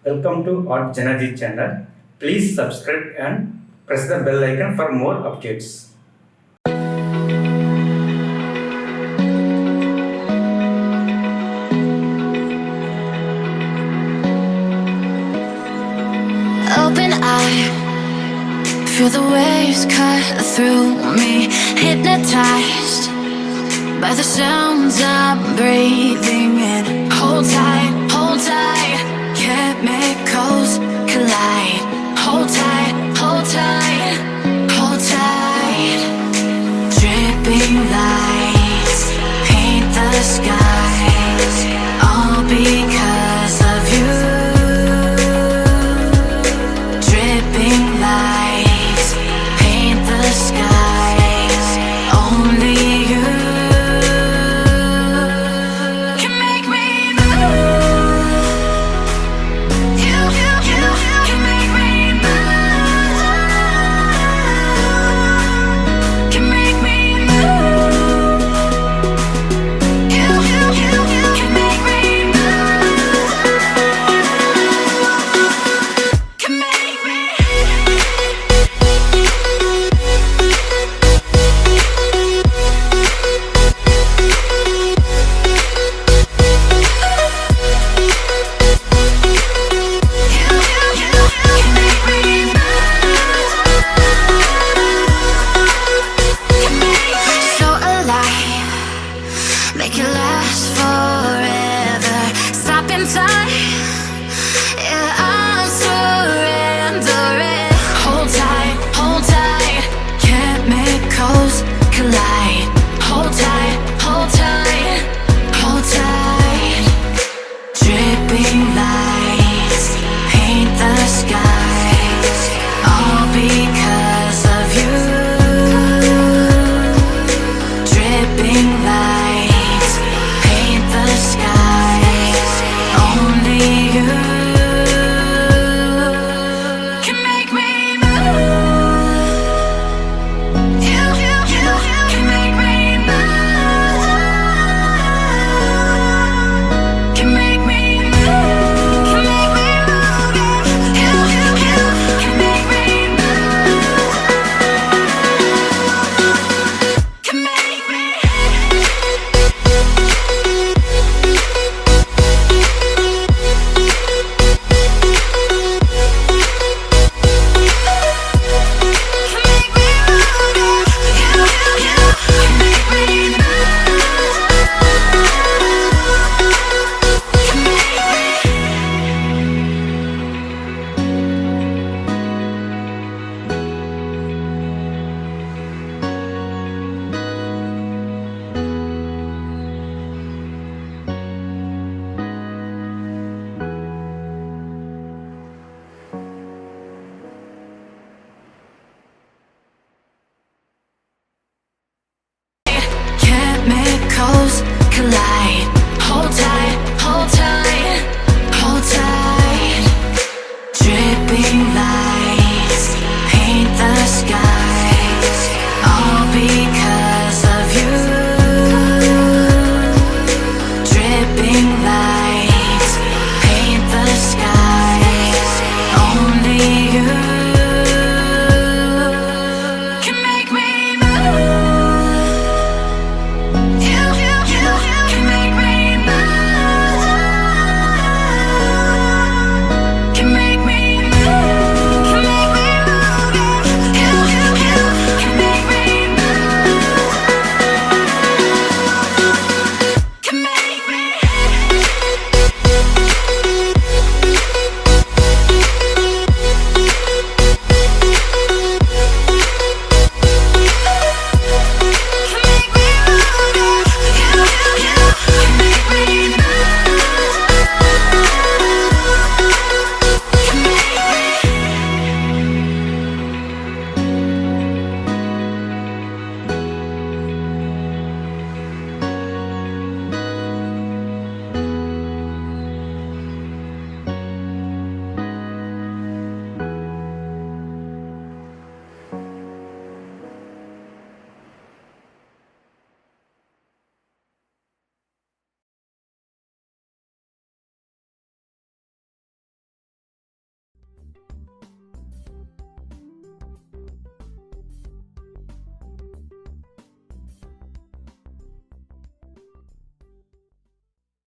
Welcome to JanaG channel. Please subscribe and press the bell icon for more updates. Open eye, feel the waves cut through me, hypnotized by the sounds I'm breathing in. Hold tight, chemicals collide. Hold tight, hold tight, hold tight. Dripping lights paint the skies, all because of you. Dripping lights paint the skies, only you can make me move. You can make me move. Can make me move. You can make me move. Can make me. So alive, make it last forever. Stop in time,